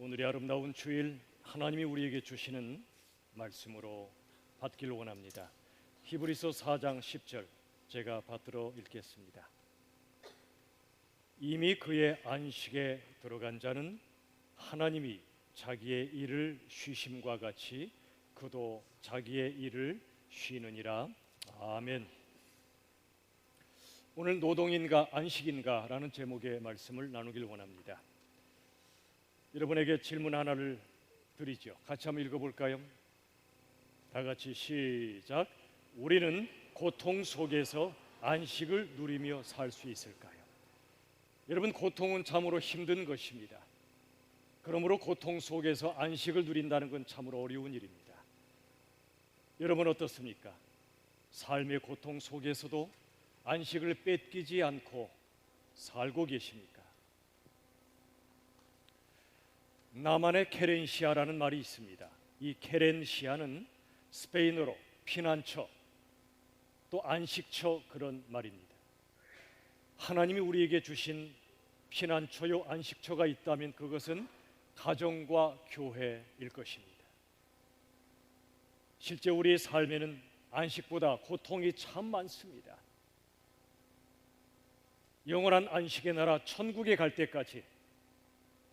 오늘의 아름다운 주일 하나님이 우리에게 주시는 말씀으로 받기를 원합니다. 히브리서 4장 10절 제가 받들어 읽겠습니다. 이미 그의 안식에 들어간 자는 하나님이 자기의 일을 쉬심과 같이 그도 자기의 일을 쉬느니라. 아멘. 오늘 노동인가 안식인가 라는 제목의 말씀을 나누길 원합니다. 여러분에게 질문 하나를 드리죠. 같이 한번 읽어볼까요? 다 같이 시작. 우리는 고통 속에서 안식을 누리며 살 수 있을까요? 여러분, 고통은 참으로 힘든 것입니다. 그러므로 고통 속에서 안식을 누린다는 건 참으로 어려운 일입니다. 여러분 어떻습니까? 삶의 고통 속에서도 안식을 뺏기지 않고 살고 계십니까? 나만의 케렌시아라는 말이 있습니다. 이 케렌시아는 스페인어로 피난처 또 안식처 그런 말입니다. 하나님이 우리에게 주신 피난처요 안식처가 있다면 그것은 가정과 교회일 것입니다. 실제 우리의 삶에는 안식보다 고통이 참 많습니다. 영원한 안식의 나라 천국에 갈 때까지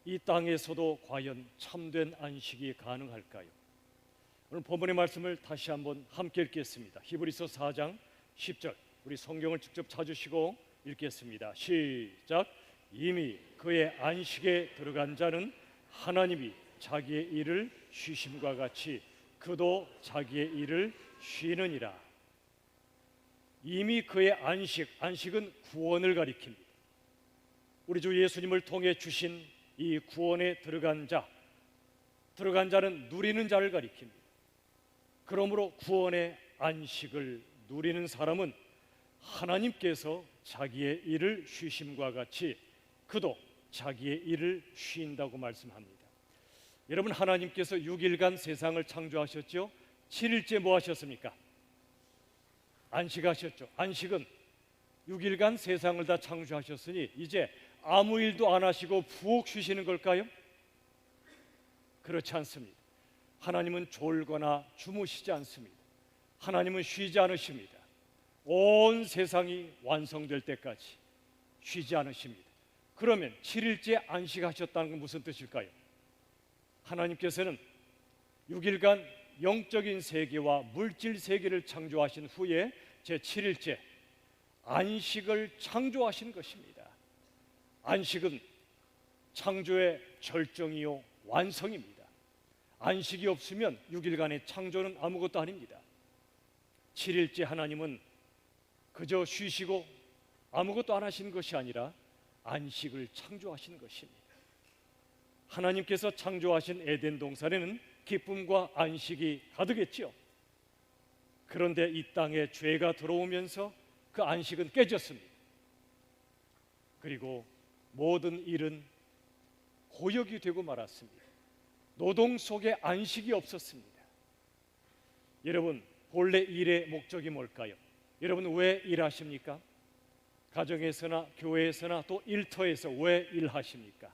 이 땅에서도 과연 참된 안식이 가능할까요? 오늘 본문의 말씀을 다시 한번 함께 읽겠습니다. 히브리서 4장 10절 우리 성경을 직접 찾으시고 읽겠습니다. 시작. 이미 그의 안식에 들어간 자는 하나님이 자기의 일을 쉬심과 같이 그도 자기의 일을 쉬느니라. 이미 그의 안식은 구원을 가리킵니다. 우리 주 예수님을 통해 주신 이 구원에 들어간 자는 누리는 자를 가리킵니다. 그러므로 구원의 안식을 누리는 사람은 하나님께서 자기의 일을 쉬심과 같이 그도 자기의 일을 쉰다고 말씀합니다. 여러분, 하나님께서 6일간 세상을 창조하셨죠. 7일째 뭐 하셨습니까? 안식하셨죠. 안식은 6일간 세상을 다 창조하셨으니 이제 아무 일도 안 하시고 푹 쉬시는 걸까요? 그렇지 않습니다. 하나님은 졸거나 주무시지 않습니다. 하나님은 쉬지 않으십니다. 온 세상이 완성될 때까지 쉬지 않으십니다. 그러면 7일째 안식하셨다는 건 무슨 뜻일까요? 하나님께서는 6일간 영적인 세계와 물질 세계를 창조하신 후에 제7일째 안식을 창조하신 것입니다. 안식은 창조의 절정이요 완성입니다. 안식이 없으면 6일간의 창조는 아무것도 아닙니다. 7일째 하나님은 그저 쉬시고 아무것도 안 하신 것이 아니라 안식을 창조하신 것입니다. 하나님께서 창조하신 에덴 동산에는 기쁨과 안식이 가득했지요. 그런데 이 땅에 죄가 들어오면서 그 안식은 깨졌습니다. 그리고 모든 일은 고역이 되고 말았습니다. 노동 속에 안식이 없었습니다. 여러분, 본래 일의 목적이 뭘까요? 여러분 왜 일하십니까? 가정에서나 교회에서나 또 일터에서 왜 일하십니까?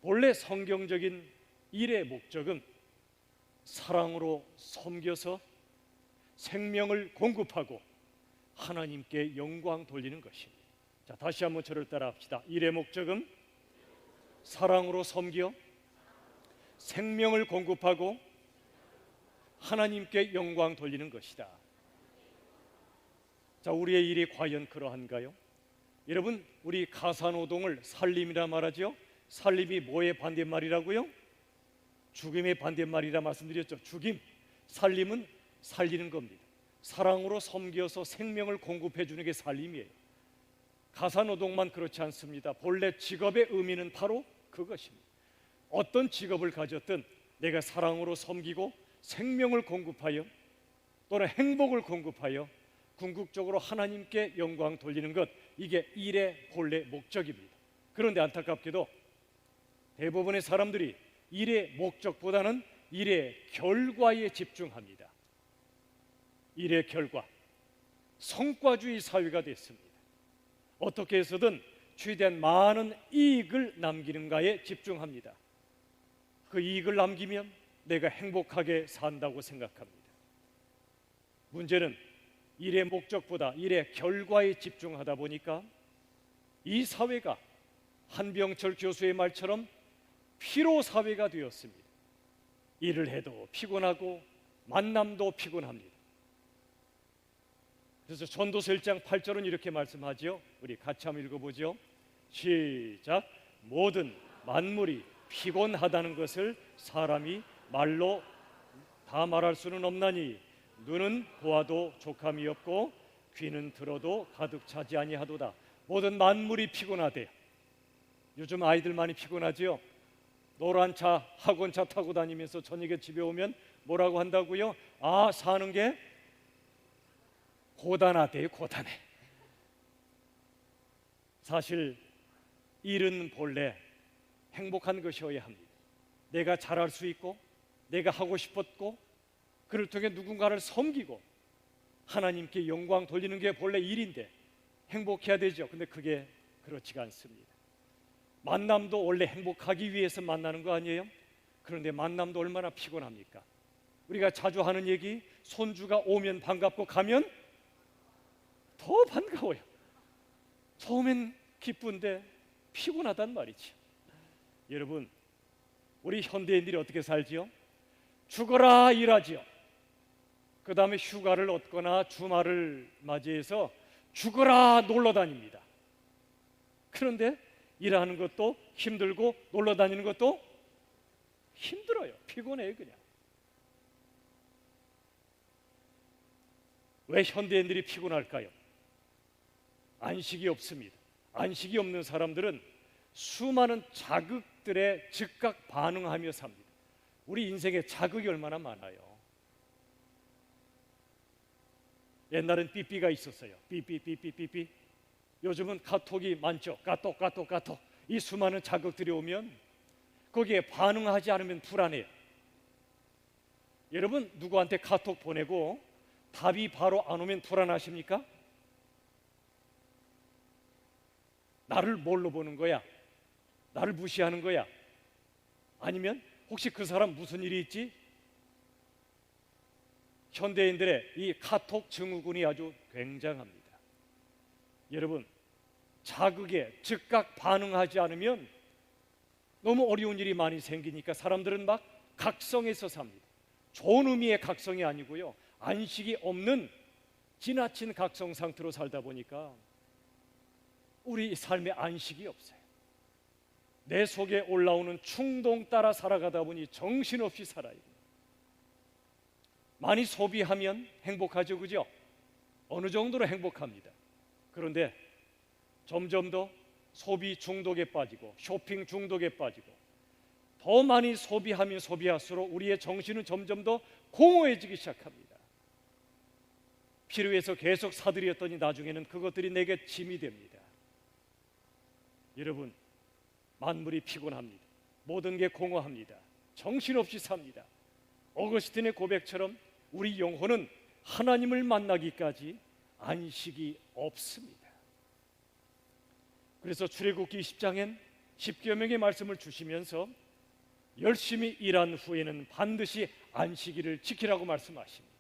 본래 성경적인 일의 목적은 사랑으로 섬겨서 생명을 공급하고 하나님께 영광 돌리는 것입니다. 자, 다시 한번 저를 따라 합시다. 일의 목적은 사랑으로 섬겨 생명을 공급하고 하나님께 영광 돌리는 것이다. 자, 우리의 일이 과연 그러한가요? 여러분, 우리 가사노동을 살림이라 말하죠. 살림이 뭐의 반대말이라고요? 죽임의 반대말이라 말씀드렸죠. 죽임, 살림은 살리는 겁니다. 사랑으로 섬겨서 생명을 공급해 주는 게 살림이에요. 가사노동만 그렇지 않습니다. 본래 직업의 의미는 바로 그것입니다. 어떤 직업을 가졌든 내가 사랑으로 섬기고 생명을 공급하여 또는 행복을 공급하여 궁극적으로 하나님께 영광 돌리는 것, 이게 일의 본래 목적입니다. 그런데 안타깝게도 대부분의 사람들이 일의 목적보다는 일의 결과에 집중합니다. 일의 결과, 성과주의 사회가 됐습니다. 어떻게 해서든 최대한 많은 이익을 남기는가에 집중합니다. 그 이익을 남기면 내가 행복하게 산다고 생각합니다. 문제는 일의 목적보다 일의 결과에 집중하다 보니까 이 사회가 한병철 교수의 말처럼 피로 사회가 되었습니다. 일을 해도 피곤하고 만남도 피곤합니다. 그래서 전도서 1장 8절은 이렇게 말씀하죠. 우리 같이 한번 읽어보죠. 시작. 모든 만물이 피곤하다는 것을 사람이 말로 다 말할 수는 없나니 눈은 보아도 족함이 없고 귀는 들어도 가득 차지 아니하도다. 모든 만물이 피곤하대. 요즘 아이들 많이 피곤하지요. 노란 차, 학원차 타고 다니면서 저녁에 집에 오면 뭐라고 한다고요? 아, 사는 게 고단하대요. 고단해. 사실 일은 본래 행복한 것이어야 합니다. 내가 잘할 수 있고 내가 하고 싶었고 그를 통해 누군가를 섬기고 하나님께 영광 돌리는 게 본래 일인데 행복해야 되죠. 근데 그게 그렇지가 않습니다. 만남도 원래 행복하기 위해서 만나는 거 아니에요? 그런데 만남도 얼마나 피곤합니까? 우리가 자주 하는 얘기, 손주가 오면 반갑고 가면 더 반가워요. 처음엔 기쁜데 피곤하단 말이죠. 여러분, 우리 현대인들이 어떻게 살지요? 죽어라 일하지요. 그 다음에 휴가를 얻거나 주말을 맞이해서 죽어라 놀러 다닙니다. 그런데 일하는 것도 힘들고 놀러 다니는 것도 힘들어요. 피곤해요 그냥. 왜 현대인들이 피곤할까요? 안식이 없습니다. 안식이 없는 사람들은 수많은 자극들에 즉각 반응하며 삽니다. 우리 인생에 자극이 얼마나 많아요. 옛날엔 삐삐가 있었어요. 삐삐삐삐삐삐. 요즘은 카톡이 많죠. 카톡. 이 수많은 자극들이 오면 거기에 반응하지 않으면 불안해요. 여러분, 누구한테 카톡 보내고 답이 바로 안 오면 불안하십니까? 나를 뭘로 보는 거야? 나를 무시하는 거야? 아니면 혹시 그 사람 무슨 일이 있지? 현대인들의 이 카톡 증후군이 아주 굉장합니다. 여러분, 자극에 즉각 반응하지 않으면 너무 어려운 일이 많이 생기니까 사람들은 막 각성해서 삽니다. 좋은 의미의 각성이 아니고요, 안식이 없는 지나친 각성 상태로 살다 보니까 우리 삶에 안식이 없어요. 내 속에 올라오는 충동 따라 살아가다 보니 정신없이 살아요. 많이 소비하면 행복하죠, 그죠? 어느 정도로 행복합니다. 그런데 점점 더 소비 중독에 빠지고 쇼핑 중독에 빠지고 더 많이 소비하면 소비할수록 우리의 정신은 점점 더 공허해지기 시작합니다. 필요해서 계속 사들였더니 나중에는 그것들이 내게 짐이 됩니다. 여러분, 만물이 피곤합니다. 모든 게 공허합니다. 정신없이 삽니다. 어거스틴의 고백처럼 우리 영혼은 하나님을 만나기까지 안식이 없습니다. 그래서 출애굽기 20장엔 10여 명의 말씀을 주시면서 열심히 일한 후에는 반드시 안식일을 지키라고 말씀하십니다.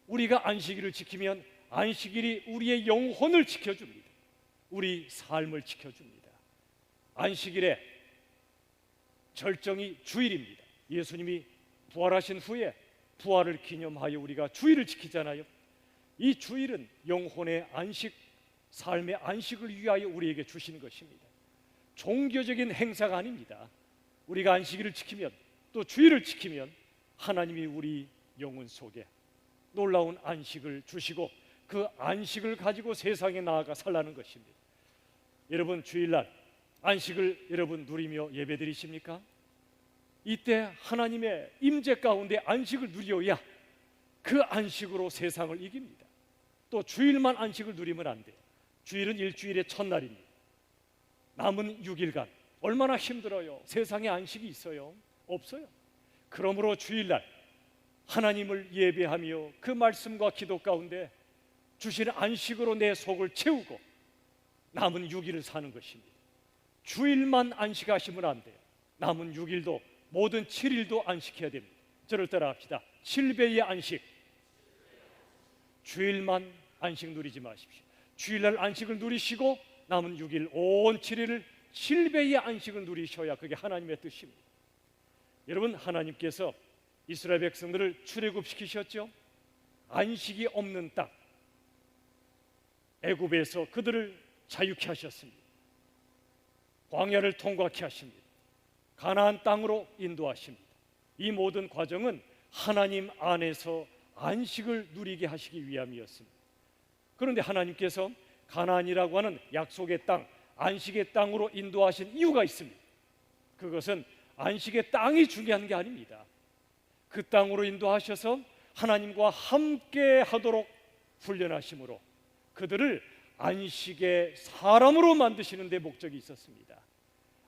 우리가 안식일을 지키면 안식일이 우리의 영혼을 지켜줍니다. 우리 삶을 지켜줍니다. 안식일의 절정이 주일입니다. 예수님이 부활하신 후에 부활을 기념하여 우리가 주일을 지키잖아요. 이 주일은 영혼의 안식, 삶의 안식을 위하여 우리에게 주신 것입니다. 종교적인 행사가 아닙니다. 우리가 안식일을 지키면, 또 주일을 지키면 하나님이 우리 영혼 속에 놀라운 안식을 주시고 그 안식을 가지고 세상에 나아가 살라는 것입니다. 여러분, 주일날 안식을 여러분 누리며 예배드리십니까? 이때 하나님의 임재 가운데 안식을 누려야 그 안식으로 세상을 이깁니다. 또 주일만 안식을 누리면 안 돼요. 주일은 일주일의 첫날입니다. 남은 6일간 얼마나 힘들어요. 세상에 안식이 있어요? 없어요. 그러므로 주일날 하나님을 예배하며 그 말씀과 기도 가운데 주시는 안식으로 내 속을 채우고 남은 6일을 사는 것입니다. 주일만 안식하시면 안 돼요. 남은 6일도 모든 7일도 안식해야 됩니다. 저를 따라 합시다. 7배의 안식. 주일만 안식 누리지 마십시오. 주일날 안식을 누리시고 남은 6일 온 7일을 7배의 안식을 누리셔야 그게 하나님의 뜻입니다. 여러분, 하나님께서 이스라엘 백성들을 출애굽시키셨죠. 안식이 없는 땅, 애굽에서 그들을 자유케 하셨습니다. 광야를 통과케 하십니다. 가나안 땅으로 인도하십니다. 이 모든 과정은 하나님 안에서 안식을 누리게 하시기 위함이었습니다. 그런데 하나님께서 가나안이라고 하는 약속의 땅, 안식의 땅으로 인도하신 이유가 있습니다. 그것은 안식의 땅이 중요한 게 아닙니다. 그 땅으로 인도하셔서 하나님과 함께 하도록 훈련하심으로 그들을 안식의 사람으로 만드시는 데 목적이 있었습니다.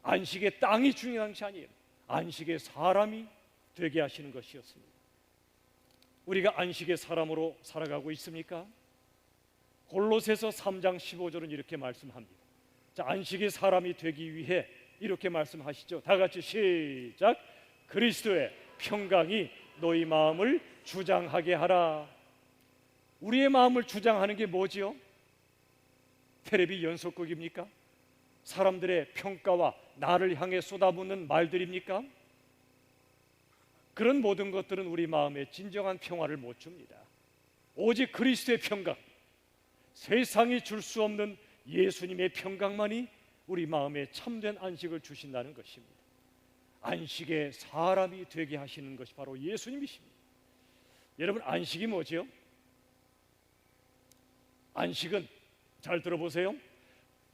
안식의 땅이 중요한 것이 아니에요. 안식의 사람이 되게 하시는 것이었습니다. 우리가 안식의 사람으로 살아가고 있습니까? 골로새서 3장 15절은 이렇게 말씀합니다. 자, 안식의 사람이 되기 위해 이렇게 말씀하시죠. 다 같이 시작. 그리스도의 평강이 너희 마음을 주장하게 하라. 우리의 마음을 주장하는 게 뭐지요? 텔레비 연속극입니까? 사람들의 평가와 나를 향해 쏟아붓는 말들입니까? 그런 모든 것들은 우리 마음에 진정한 평화를 못 줍니다. 오직 그리스도의 평강, 세상이 줄 수 없는 예수님의 평강만이 우리 마음에 참된 안식을 주신다는 것입니다. 안식의 사람이 되게 하시는 것이 바로 예수님이십니다. 여러분, 안식이 뭐죠? 안식은 잘 들어보세요.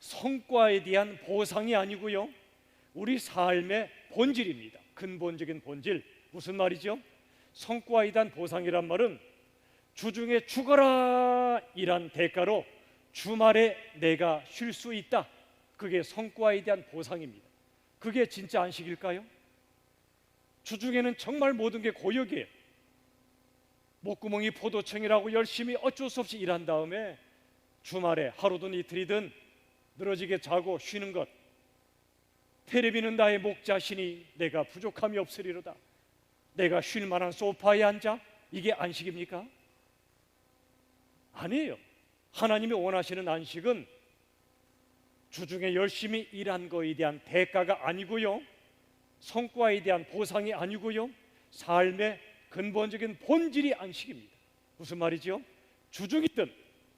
성과에 대한 보상이 아니고요, 우리 삶의 본질입니다. 근본적인 본질. 무슨 말이죠? 성과에 대한 보상이란 말은 주중에 죽어라 이란 대가로 주말에 내가 쉴 수 있다. 그게 성과에 대한 보상입니다. 그게 진짜 안식일까요? 주중에는 정말 모든 게 고역이에요. 목구멍이 포도청이라고 열심히 어쩔 수 없이 일한 다음에 주말에 하루든 이틀이든 늘어지게 자고 쉬는 것, 텔레비는 나의 목자시니 내가 부족함이 없으리로다. 내가 쉴 만한 소파에 앉아, 이게 안식입니까? 아니에요. 하나님이 원하시는 안식은 주중에 열심히 일한 거에 대한 대가가 아니고요, 성과에 대한 보상이 아니고요, 삶의 근본적인 본질이 안식입니다. 무슨 말이죠? 주중이든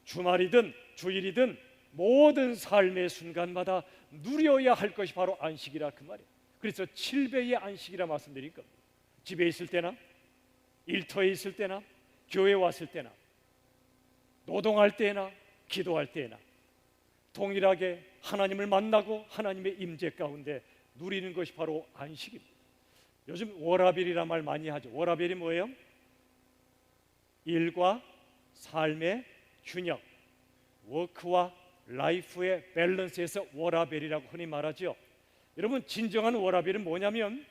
주말이든 주일이든 모든 삶의 순간마다 누려야 할 것이 바로 안식이라 그 말이에요. 그래서 7배의 안식이라 말씀드릴 겁니다. 집에 있을 때나 일터에 있을 때나 교회에 왔을 때나 노동할 때나 기도할 때나 동일하게 하나님을 만나고 하나님의 임재 가운데 누리는 것이 바로 안식입니다. 요즘 워라밸이란 말 많이 하죠. 워라밸이 뭐예요? 일과 삶의 균형, 워크와 라이프의 밸런스에서 워라밸이라고 흔히 말하죠. 여러분, 진정한 워라밸은 뭐냐면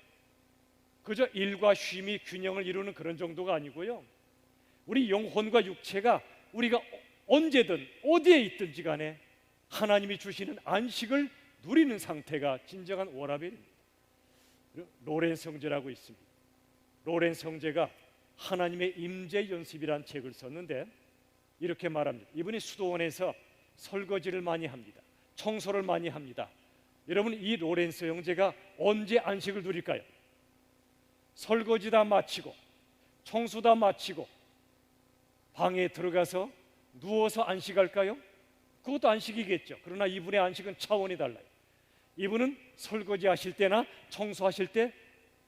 그저 일과 쉼이 균형을 이루는 그런 정도가 아니고요, 우리 영혼과 육체가 우리가 언제든 어디에 있든지 간에 하나님이 주시는 안식을 누리는 상태가 진정한 워라밸입니다. 로렌스 형제라고 있습니다. 로렌스 형제가 하나님의 임재 연습이라는 책을 썼는데 이렇게 말합니다. 이분이 수도원에서 설거지를 많이 합니다. 청소를 많이 합니다. 여러분, 이 로렌스 형제가 언제 안식을 누릴까요? 설거지 다 마치고 청소 다 마치고 방에 들어가서 누워서 안식할까요? 그것도 안식이겠죠. 그러나 이분의 안식은 차원이 달라요. 이분은 설거지 하실 때나 청소하실 때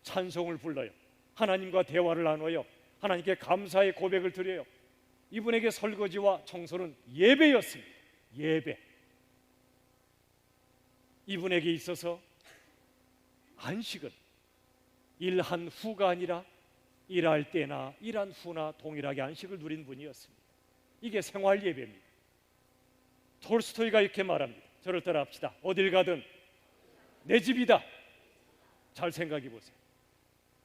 찬송을 불러요. 하나님과 대화를 나눠요. 하나님께 감사의 고백을 드려요. 이분에게 설거지와 청소는 예배였습니다. 예배. 이분에게 있어서 안식은 일한 후가 아니라 일할 때나 일한 후나 동일하게 안식을 누린 분이었습니다. 이게 생활 예배입니다. 톨스토이가 이렇게 말합니다. 저를 따라 합시다. 어딜 가든 내 집이다. 잘 생각해 보세요.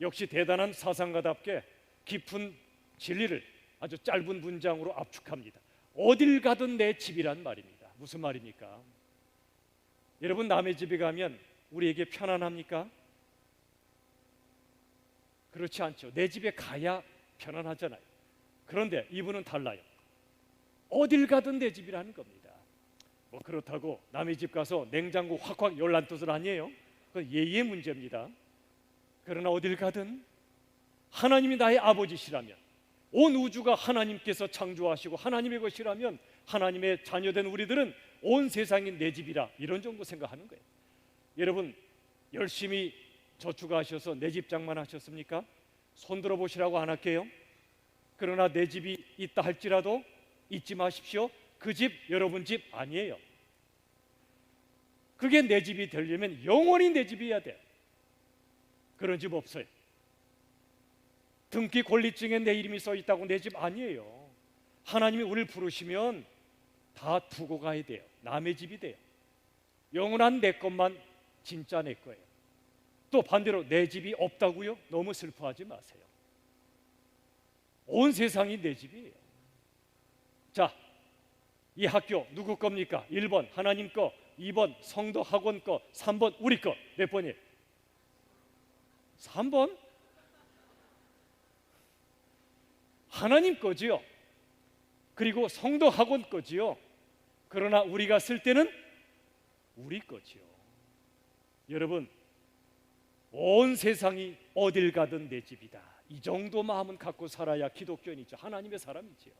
역시 대단한 사상가답게 깊은 진리를 아주 짧은 문장으로 압축합니다. 어딜 가든 내 집이란 말입니다. 무슨 말입니까? 여러분, 남의 집에 가면 우리에게 편안합니까? 그렇지 않죠. 내 집에 가야 편안하잖아요. 그런데 이분은 달라요. 어딜 가든 내 집이라는 겁니다. 뭐 그렇다고 남의 집 가서 냉장고 확확 열란 뜻은 아니에요. 그건 예의의 문제입니다. 그러나 어딜 가든 하나님이 나의 아버지시라면, 온 우주가 하나님께서 창조하시고 하나님의 것이라면, 하나님의 자녀된 우리들은 온 세상이 내 집이라, 이런 정도 생각하는 거예요. 여러분, 열심히 저축하셔서 내 집 장만하셨습니까? 손 들어보시라고 안 할게요. 그러나 내 집이 있다 할지라도 잊지 마십시오. 그 집 여러분 집 아니에요. 그게 내 집이 되려면 영원히 내 집이어야 돼. 그런 집 없어요. 등기 권리증에 내 이름이 써 있다고 내 집 아니에요. 하나님이 우리를 부르시면 다 두고 가야 돼요. 남의 집이 돼요. 영원한 내 것만 진짜 내 거예요. 또 반대로 내 집이 없다고요? 너무 슬퍼하지 마세요. 온 세상이 내 집이에요. 자, 이 학교 누구 겁니까? 1번 하나님 거, 2번 성도 학원 거, 3번 우리 거. 몇 번이에요? 3번? 하나님 거지요. 그리고 성도 학원 거지요. 그러나 우리가 쓸 때는 우리 거지요. 여러분, 온 세상이 어딜 가든 내 집이다. 이 정도 마음은 갖고 살아야 기독교인이죠. 하나님의 사람이지요.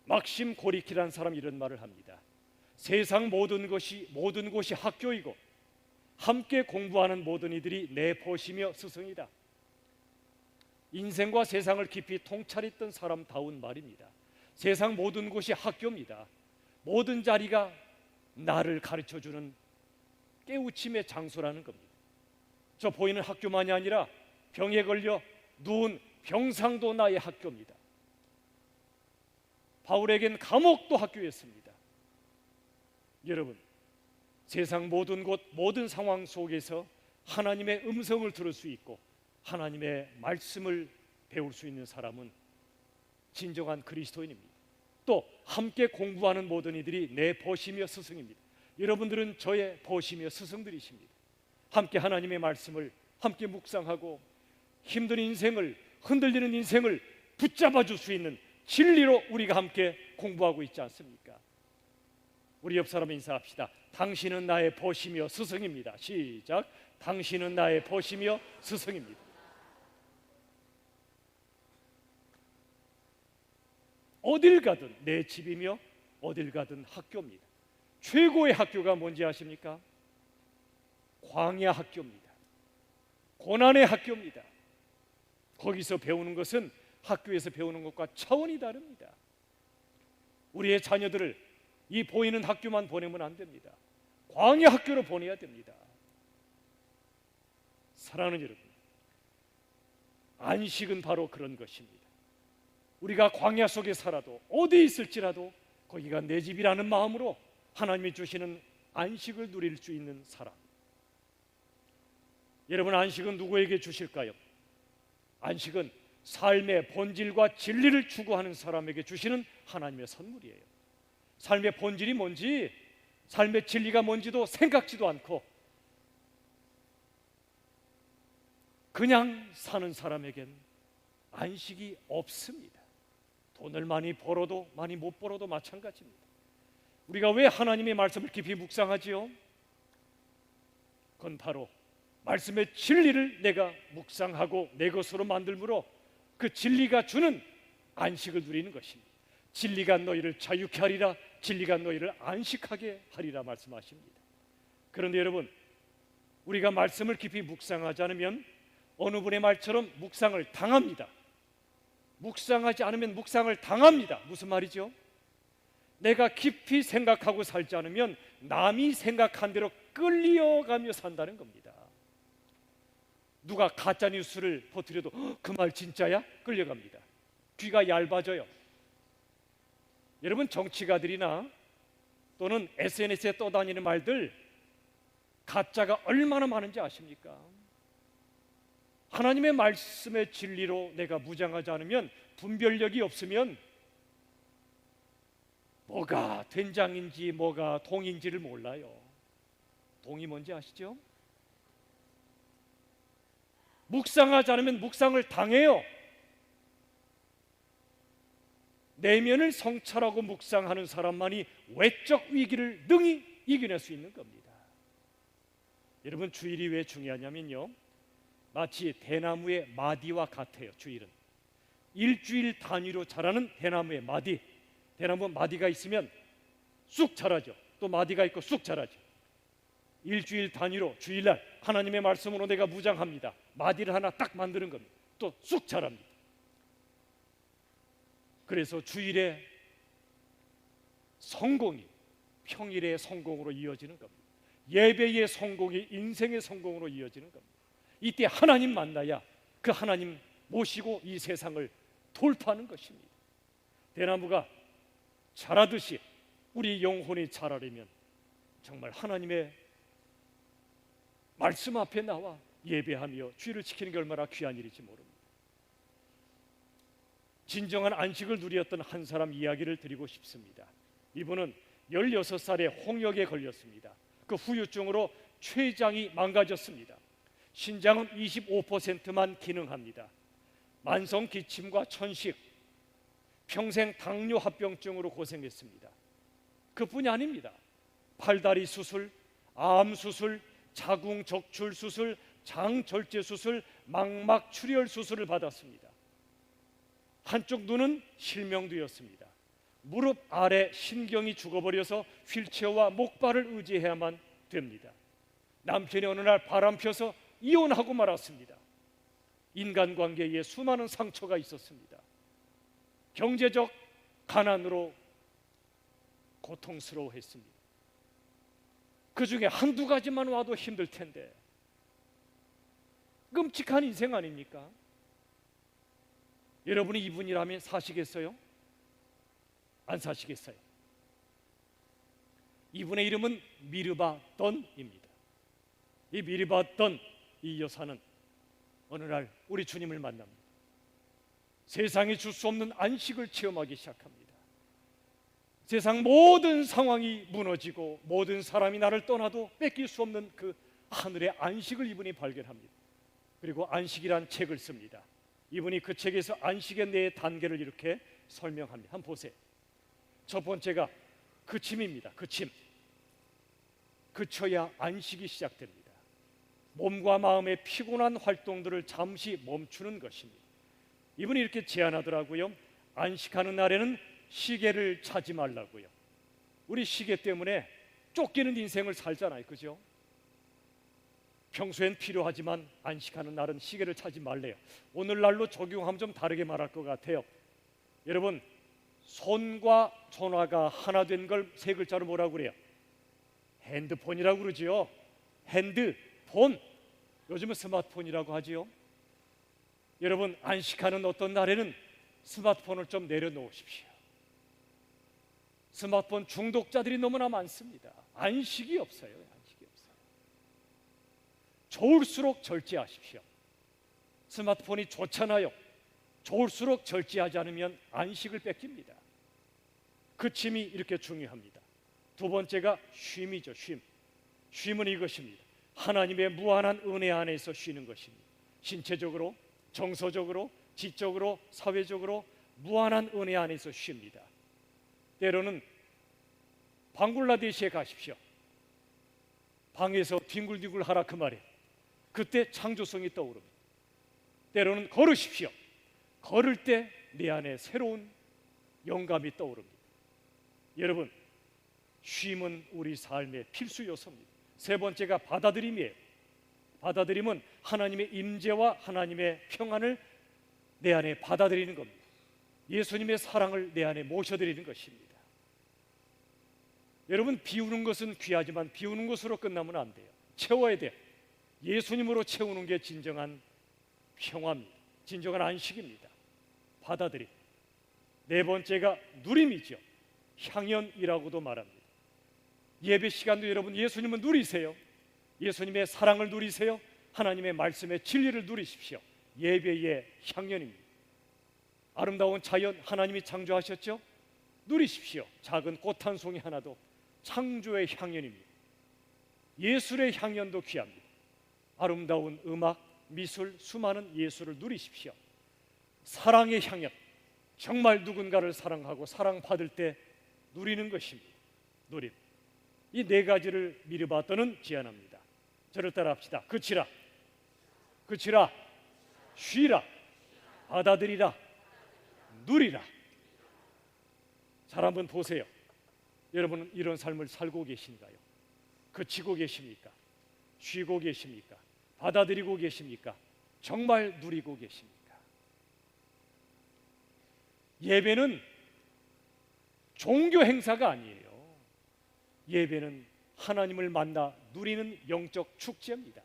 막심 고리키라는 사람이 이런 말을 합니다. 세상 모든 곳이 학교이고 함께 공부하는 모든 이들이 내 보시며 스승이다. 인생과 세상을 깊이 통찰했던 사람다운 말입니다. 세상 모든 곳이 학교입니다. 모든 자리가 나를 가르쳐주는 깨우침의 장소라는 겁니다. 저 보이는 학교만이 아니라 병에 걸려 누운 병상도 나의 학교입니다. 바울에겐 감옥도 학교였습니다. 여러분, 세상 모든 곳 모든 상황 속에서 하나님의 음성을 들을 수 있고 하나님의 말씀을 배울 수 있는 사람은 진정한 그리스도인입니다. 또 함께 공부하는 모든 이들이 내 보시며 스승입니다. 여러분들은 저의 보시며 스승들이십니다. 함께 하나님의 말씀을 함께 묵상하고 힘든 인생을, 흔들리는 인생을 붙잡아 줄 수 있는 진리로 우리가 함께 공부하고 있지 않습니까? 우리 옆 사람 인사합시다. 당신은 나의 보시며 스승입니다. 시작. 당신은 나의 보시며 스승입니다. 어딜 가든 내 집이며 어딜 가든 학교입니다. 최고의 학교가 뭔지 아십니까? 광야 학교입니다. 고난의 학교입니다. 거기서 배우는 것은 학교에서 배우는 것과 차원이 다릅니다. 우리의 자녀들을 이 보이는 학교만 보내면 안 됩니다. 광야 학교로 보내야 됩니다. 사랑하는 여러분, 안식은 바로 그런 것입니다. 우리가 광야 속에 살아도 어디 있을지라도 거기가 내 집이라는 마음으로 하나님이 주시는 안식을 누릴 수 있는 사람. 여러분, 안식은 누구에게 주실까요? 안식은 삶의 본질과 진리를 추구하는 사람에게 주시는 하나님의 선물이에요. 삶의 본질이 뭔지, 삶의 진리가 뭔지도 생각지도 않고 그냥 사는 사람에겐 안식이 없습니다. 돈을 많이 벌어도 많이 못 벌어도 마찬가지입니다. 우리가 왜 하나님의 말씀을 깊이 묵상하지요? 그건 바로 말씀의 진리를 내가 묵상하고 내 것으로 만들므로 그 진리가 주는 안식을 누리는 것입니다. 진리가 너희를 자유케 하리라, 진리가 너희를 안식하게 하리라 말씀하십니다. 그런데 여러분, 우리가 말씀을 깊이 묵상하지 않으면 어느 분의 말처럼 묵상을 당합니다. 묵상하지 않으면 묵상을 당합니다. 무슨 말이죠? 내가 깊이 생각하고 살지 않으면 남이 생각한 대로 끌려가며 산다는 겁니다. 누가 가짜 뉴스를 퍼뜨려도 그 말 진짜야? 끌려갑니다. 귀가 얇아져요. 여러분, 정치가들이나 또는 SNS에 떠다니는 말들 가짜가 얼마나 많은지 아십니까? 하나님의 말씀의 진리로 내가 무장하지 않으면, 분별력이 없으면 뭐가 된장인지 뭐가 동인지를 몰라요. 동이 뭔지 아시죠? 묵상하지 않으면 묵상을 당해요. 내면을 성찰하고 묵상하는 사람만이 외적 위기를 능히 이겨낼 수 있는 겁니다. 여러분, 주일이 왜 중요하냐면요, 마치 대나무의 마디와 같아요. 주일은 일주일 단위로 자라는 대나무의 마디. 대나무 마디가 있으면 쑥 자라죠. 또 마디가 있고 쑥 자라죠. 일주일 단위로 주일날 하나님의 말씀으로 내가 무장합니다. 마디를 하나 딱 만드는 겁니다. 또 쑥 자랍니다. 그래서 주일의 성공이 평일의 성공으로 이어지는 겁니다. 예배의 성공이 인생의 성공으로 이어지는 겁니다. 이때 하나님 만나야 그 하나님 모시고 이 세상을 돌파하는 것입니다. 대나무가 자라듯이 우리 영혼이 자라려면 정말 하나님의 말씀 앞에 나와 예배하며 주일을 지키는 게 얼마나 귀한 일인지 모릅니다. 진정한 안식을 누렸던 한 사람 이야기를 드리고 싶습니다. 이분은 16살에 홍역에 걸렸습니다. 그 후유증으로 췌장이 망가졌습니다. 신장은 25%만 기능합니다. 만성 기침과 천식, 평생 당뇨 합병증으로 고생했습니다. 그뿐이 아닙니다. 팔다리 수술, 암 수술, 자궁 적출 수술, 장 절제 수술, 망막 출혈 수술을 받았습니다. 한쪽 눈은 실명되었습니다. 무릎 아래 신경이 죽어버려서 휠체어와 목발을 의지해야만 됩니다. 남편이 어느 날 바람 펴서 이혼하고 말았습니다. 인간관계에 수많은 상처가 있었습니다. 경제적 가난으로 고통스러워했습니다. 그 중에 한두 가지만 와도 힘들 텐데, 끔찍한 인생 아닙니까? 여러분이 이분이라면 사시겠어요? 안 사시겠어요? 이분의 이름은 미르바 던입니다. 이 미르바 던, 이 여사는 어느 날 우리 주님을 만납니다. 세상이 줄 수 없는 안식을 체험하기 시작합니다. 세상 모든 상황이 무너지고 모든 사람이 나를 떠나도 뺏길 수 없는 그 하늘의 안식을 이분이 발견합니다. 그리고 안식이란 책을 씁니다. 이분이 그 책에서 안식의 네 단계를 이렇게 설명합니다. 한번 보세요. 첫 번째가 그침입니다. 그침. 그쳐야 안식이 시작됩니다. 몸과 마음의 피곤한 활동들을 잠시 멈추는 것입니다. 이분이 이렇게 제안하더라고요. 안식하는 날에는 시계를 차지 말라고요. 우리 시계 때문에 쫓기는 인생을 살잖아요, 그죠? 평소엔 필요하지만 안식하는 날은 시계를 차지 말래요. 오늘날로 적용하면 좀 다르게 말할 것 같아요. 여러분, 손과 전화가 하나 된 걸 세 글자로 뭐라고 그래요? 핸드폰이라고 그러죠. 핸드폰, 요즘은 스마트폰이라고 하지요. 여러분, 안식하는 어떤 날에는 스마트폰을 좀 내려놓으십시오. 스마트폰 중독자들이 너무나 많습니다. 안식이 없어요. 안식이 없어요. 좋을수록 절제하십시오. 스마트폰이 좋잖아요. 좋을수록 절제하지 않으면 안식을 뺏깁니다. 그침이 이렇게 중요합니다. 두 번째가 쉼이죠. 쉼은 이것입니다. 하나님의 무한한 은혜 안에서 쉬는 것입니다. 신체적으로, 정서적으로, 지적으로, 사회적으로 무한한 은혜 안에서 쉽니다. 때로는 방글라데시에 가십시오. 방에서 뒹굴뒹굴 하라 그 말이에요. 그때 창조성이 떠오릅니다. 때로는 걸으십시오. 걸을 때 내 안에 새로운 영감이 떠오릅니다. 여러분, 쉼은 우리 삶의 필수 요소입니다. 세 번째가 받아들임이에요. 받아들임은 하나님의 임재와 하나님의 평안을 내 안에 받아들이는 겁니다. 예수님의 사랑을 내 안에 모셔드리는 것입니다. 여러분, 비우는 것은 귀하지만 비우는 것으로 끝나면 안 돼요. 채워야 돼요. 예수님으로 채우는 게 진정한 평화입니다. 진정한 안식입니다. 받아들임. 네 번째가 누림이죠. 향연이라고도 말합니다. 예배 시간도 여러분 예수님은 누리세요. 예수님의 사랑을 누리세요. 하나님의 말씀의 진리를 누리십시오. 예배의 향연입니다. 아름다운 자연 하나님이 창조하셨죠? 누리십시오. 작은 꽃 한 송이 하나도 창조의 향연입니다. 예술의 향연도 귀합니다. 아름다운 음악, 미술, 수많은 예술을 누리십시오. 사랑의 향연, 정말 누군가를 사랑하고 사랑받을 때 누리는 것입니다. 누림. 이 네 가지를 미르바떠는 제안합니다. 저를 따라합시다. 그치라, 그치라, 쉬라, 받아들이라, 누리라. 잘 한번 보세요. 여러분은 이런 삶을 살고 계신가요? 그치고 계십니까? 쉬고 계십니까? 받아들이고 계십니까? 정말 누리고 계십니까? 예배는 종교 행사가 아니에요. 예배는 하나님을 만나 누리는 영적 축제입니다.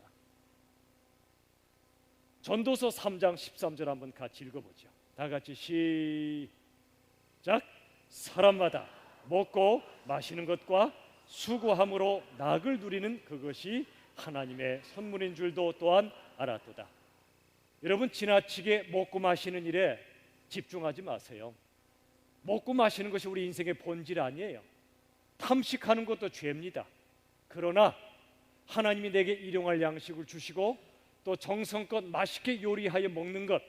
전도서 3장 13절 한번 같이 읽어보죠. 다 같이 시작. 사람마다 먹고 마시는 것과 수고함으로 낙을 누리는 그것이 하나님의 선물인 줄도 또한 알았도다. 여러분, 지나치게 먹고 마시는 일에 집중하지 마세요. 먹고 마시는 것이 우리 인생의 본질 아니에요. 탐식하는 것도 죄입니다. 그러나 하나님이 내게 일용할 양식을 주시고 또 정성껏 맛있게 요리하여 먹는 것,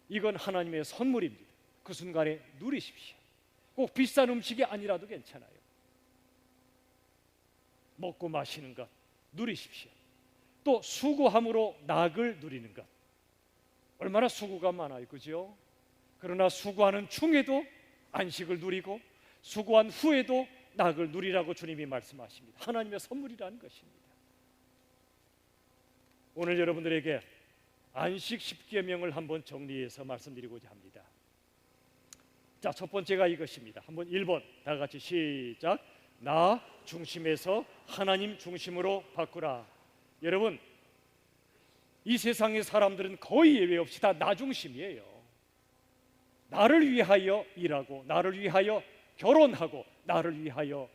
이건 하나님의 선물입니다. 그 순간에 누리십시오. 꼭 비싼 음식이 아니라도 괜찮아요. 먹고 마시는 것 누리십시오. 또 수고함으로 낙을 누리는 것, 얼마나 수고가 많아요, 그죠? 그러나 수고하는 중에도 안식을 누리고 수고한 후에도 낙을 누리라고 주님이 말씀하십니다. 하나님의 선물이라는 것입니다. 오늘 여러분들에게 안식 10계명을 한번 정리해서 말씀드리고자 합니다. 자, 첫 번째가 이것입니다. 한번 1번 다 같이 시작. 나 중심에서 하나님 중심으로 바꾸라. 여러분, 이 세상의 사람들은 거의 예외 없이 다 나 중심이에요. 나를 위하여 일하고 나를 위하여 결혼하고 나를 위하여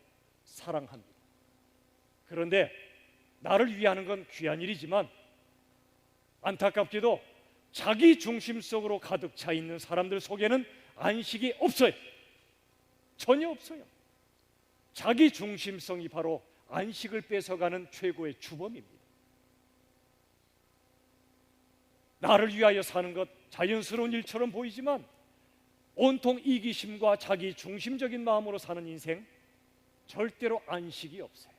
사랑합니다. 그런데 나를 위하는 건 귀한 일이지만 안타깝게도 자기 중심 속으로 가득 차 있는 사람들 속에는 안식이 없어요. 전혀 없어요. 자기 중심성이 바로 안식을 뺏어가는 최고의 주범입니다. 나를 위하여 사는 것 자연스러운 일처럼 보이지만 온통 이기심과 자기 중심적인 마음으로 사는 인생, 절대로 안식이 없어요.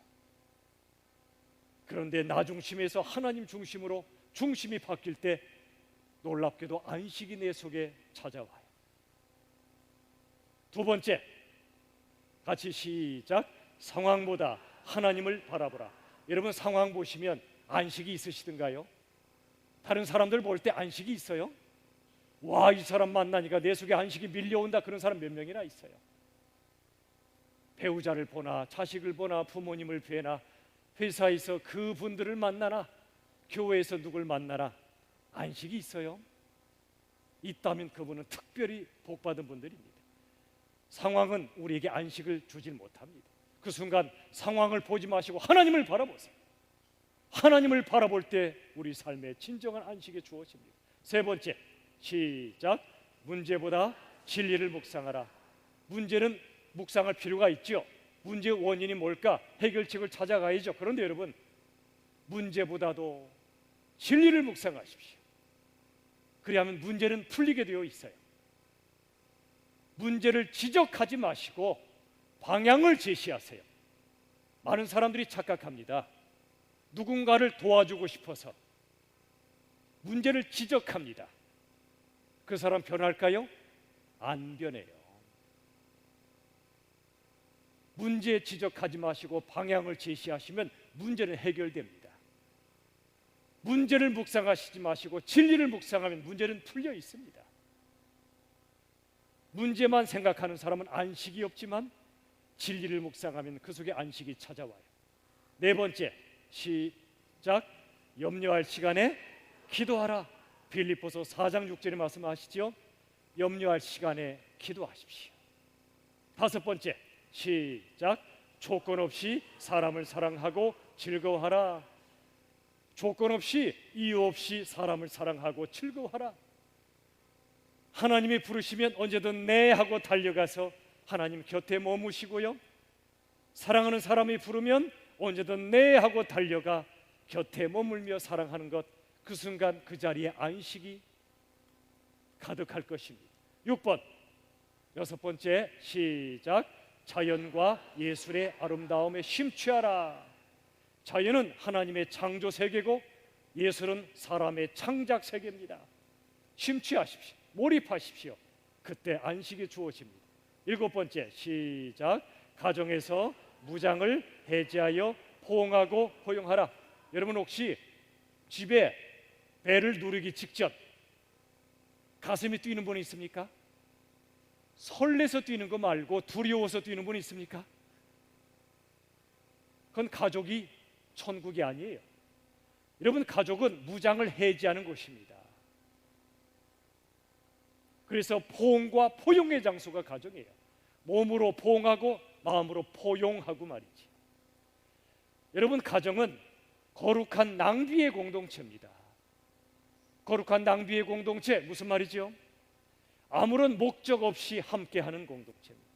그런데 나 중심에서 하나님 중심으로 중심이 바뀔 때 놀랍게도 안식이 내 속에 찾아와요. 두 번째, 같이 시작. 상황보다 하나님을 바라보라. 여러분, 상황 보시면 안식이 있으시던가요? 다른 사람들 볼 때 안식이 있어요? 와, 이 사람 만나니까 내 속에 안식이 밀려온다, 그런 사람 몇 명이나 있어요? 배우자를 보나 자식을 보나 부모님을 뵈나 회사에서 그분들을 만나나 교회에서 누굴 만나나 안식이 있어요? 있다면 그분은 특별히 복받은 분들입니다. 상황은 우리에게 안식을 주질 못합니다. 그 순간 상황을 보지 마시고 하나님을 바라보세요. 하나님을 바라볼 때 우리 삶에 진정한 안식이 주어집니다. 세 번째, 시작. 문제보다 진리를 묵상하라. 문제는 묵상할 필요가 있죠. 문제의 원인이 뭘까? 해결책을 찾아가야죠. 그런데 여러분, 문제보다도 진리를 묵상하십시오. 그리하면 문제는 풀리게 되어 있어요. 문제를 지적하지 마시고 방향을 제시하세요. 많은 사람들이 착각합니다. 누군가를 도와주고 싶어서 문제를 지적합니다. 그 사람 변할까요? 안 변해요. 문제 지적하지 마시고 방향을 제시하시면 문제는 해결됩니다. 문제를 묵상하시지 마시고 진리를 묵상하면 문제는 풀려 있습니다. 문제만 생각하는 사람은 안식이 없지만 진리를 묵상하면 그 속에 안식이 찾아와요. 네 번째, 시작. 염려할 시간에 기도하라. 빌립보서 4장 6절에 말씀하시죠. 염려할 시간에 기도하십시오. 다섯 번째, 시작. 조건 없이 사람을 사랑하고 즐거워하라. 조건 없이 이유 없이 사람을 사랑하고 즐거워하라. 하나님이 부르시면 언제든 네 하고 달려가서 하나님 곁에 머무시고요, 사랑하는 사람이 부르면 언제든 네 하고 달려가 곁에 머물며 사랑하는 것, 그 순간 그 자리에 안식이 가득할 것입니다. 6번, 여섯 번째, 시작. 자연과 예술의 아름다움에 심취하라. 자연은 하나님의 창조 세계고 예술은 사람의 창작 세계입니다. 심취하십시오. 몰입하십시오. 그때 안식이 주어집니다. 7번째, 시작. 가정에서 무장을 해제하여 포옹하고 포용하라. 여러분 혹시 집에 배를 누르기 직전 가슴이 뛰는 분이 있습니까? 설레서 뛰는 거 말고 두려워서 뛰는 분이 있습니까? 그건 가족이 천국이 아니에요. 여러분, 가족은 무장을 해제하는 곳입니다. 그래서 포옹과 포용의 장소가 가정이에요. 몸으로 포옹하고 마음으로 포용하고 말이지. 여러분, 가정은 거룩한 낭비의 공동체입니다. 거룩한 낭비의 공동체, 무슨 말이죠? 아무런 목적 없이 함께하는 공동체입니다.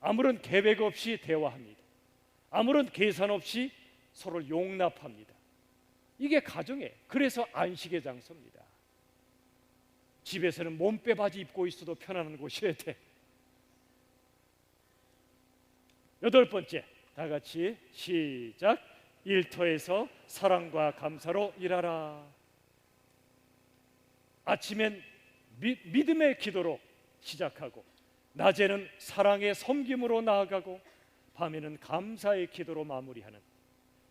아무런 계획 없이 대화합니다. 아무런 계산 없이 서로를 용납합니다. 이게 가정이에요. 그래서 안식의 장소입니다. 집에서는 몸빼 바지 입고 있어도 편안한 곳이어야 돼. 8번째, 다 같이 시작. 일터에서 사랑과 감사로 일하라. 아침엔 믿음의 기도로 시작하고, 낮에는 사랑의 섬김으로 나아가고, 밤에는 감사의 기도로 마무리하는,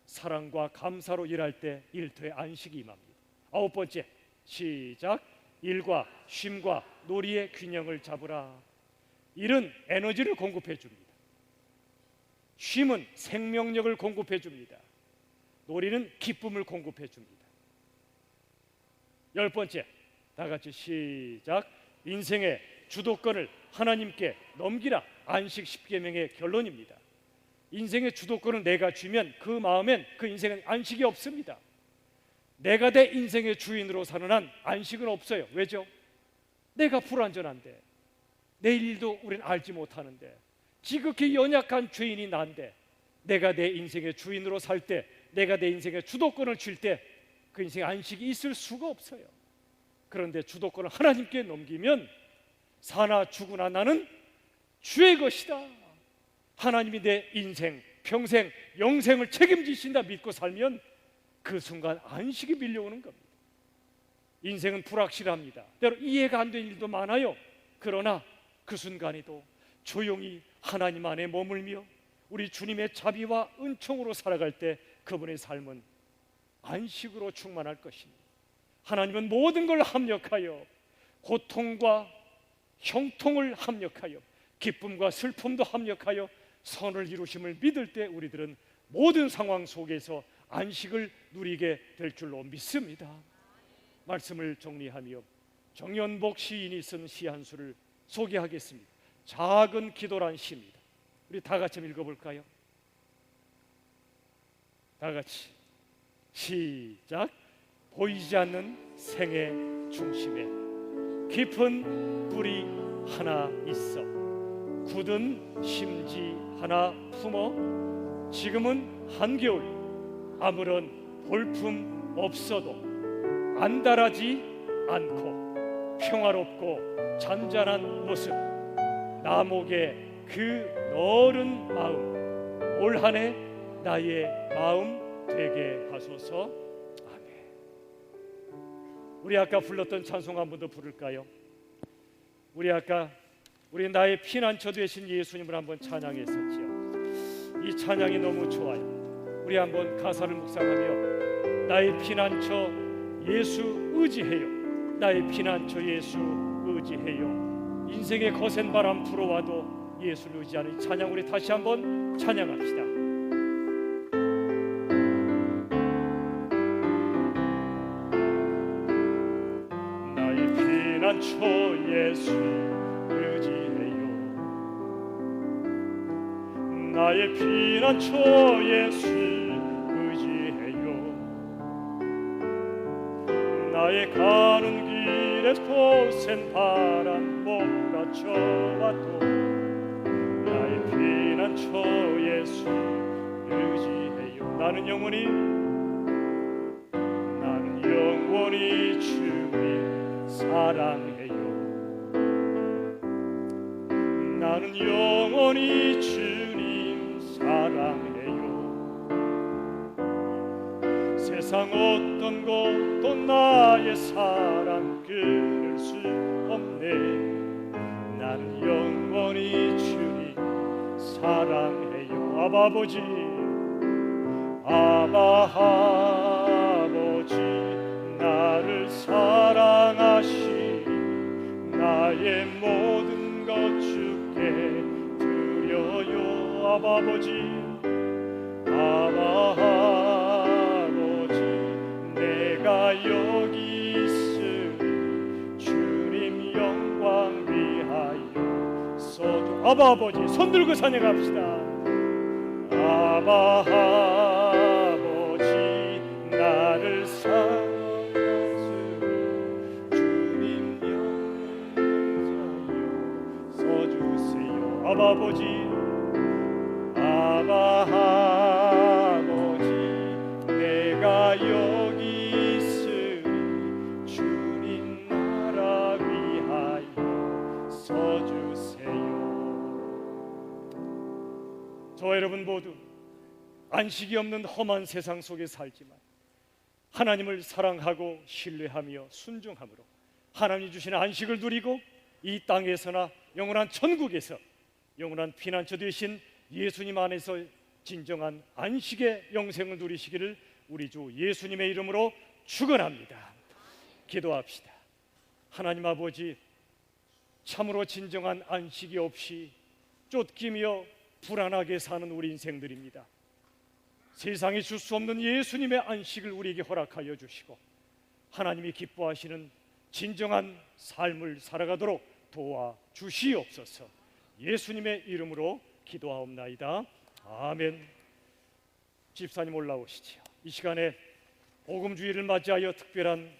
사랑과 감사로 일할 때 일터에 안식이 임합니다. 9번째, 시작. 일과 쉼과 놀이의 균형을 잡으라. 일은 에너지를 공급해 줍니다. 쉼은 생명력을 공급해 줍니다. 놀이는 기쁨을 공급해 줍니다. 10번째, 다 같이 시작. 인생의 주도권을 하나님께 넘기라. 안식 10계명의 결론입니다. 인생의 주도권을 내가 쥐면 그 마음엔 그 인생은 안식이 없습니다. 내가 내 인생의 주인으로 사는 한 안식은 없어요. 왜죠? 내가 불완전한데, 내일 일도 우린 알지 못하는데, 지극히 연약한 죄인이 난데, 내가 내 인생의 주인으로 살 때, 내가 내 인생의 주도권을 쥘 때 그 인생에 안식이 있을 수가 없어요. 그런데 주도권을 하나님께 넘기면 사나 죽으나 나는 주의 것이다. 하나님이 내 인생, 평생, 영생을 책임지신다 믿고 살면 그 순간 안식이 밀려오는 겁니다. 인생은 불확실합니다. 때로 이해가 안 되는 일도 많아요. 그러나 그 순간에도 조용히 하나님 안에 머물며 우리 주님의 자비와 은총으로 살아갈 때 그분의 삶은 안식으로 충만할 것입니다. 하나님은 모든 걸 합력하여, 고통과 형통을 합력하여, 기쁨과 슬픔도 합력하여 선을 이루심을 믿을 때 우리들은 모든 상황 속에서 안식을 누리게 될 줄로 믿습니다. 말씀을 정리하며 정연복 시인이 쓴 시 한 수를 소개하겠습니다. 작은 기도란 시입니다. 우리 다 같이 읽어볼까요? 다 같이 시작. 보이지 않는 생의 중심에 깊은 뿌리 하나 있어 굳은 심지 하나 품어 지금은 한겨울 아무런 볼품 없어도 안달하지 않고 평화롭고 잔잔한 모습, 나목의 그 너른 마음, 올 한 해 나의 마음 되게 하소서. 아멘. 우리 아까 불렀던 찬송 한 번 더 부를까요? 우리 나의 피난처 되신 예수님을 한번 찬양했었지요. 이 찬양이 너무 좋아요. 우리 한번 가사를 묵상하며 나의 피난처 예수 의지해요. 나의 피난처 예수 의지해요. 인생의 거센 바람 불어와도 예수를 의지하는 이 찬양 우리 다시 한번 찬양합시다. 나의 피난처 예수 의지해요. 나의 피난처 예수 의지해요. 나의 가는 길에 거센 바람 몰아쳐와도 나의 피난처 예수 의지해요. 나는 영원히 사랑해요. 나는 영원히 주님 사랑해요. 세상 어떤 것도 나의 사랑 끊을 수 없네. 나는 영원히 주님 사랑해요. 아바 아버지, 아바 아버지, 나를 사랑하시 나의 모든 것 주께 드려요. 아바 아버지, 아바 아버지, 내가 여기 있으니 주님 영광 위하여 서주. 아바 아버지, 손들고 찬양합시다. 아바 아버지, 나를 사랑하시니 주님 영광 서주세요. 아바 아버지, 아바 아버지, 내가 여기 있으니 주님 나라 위하여 서주세요. 저와 여러분 모두 안식이 없는 험한 세상 속에 살지만 하나님을 사랑하고 신뢰하며 순종함으로 하나님이 주시는 안식을 누리고 이 땅에서나 영원한 천국에서 영원한 피난처 되신 예수님 안에서 진정한 안식의 영생을 누리시기를 우리 주 예수님의 이름으로 축원합니다. 기도합시다. 하나님 아버지, 참으로 진정한 안식이 없이 쫓기며 불안하게 사는 우리 인생들입니다. 세상이 줄 수 없는 예수님의 안식을 우리에게 허락하여 주시고 하나님이 기뻐하시는 진정한 삶을 살아가도록 도와주시옵소서. 예수님의 이름으로 기도하옵나이다. 아멘. 집사님 올라오시지요. 이 시간에 복음주의를 맞이하여 특별한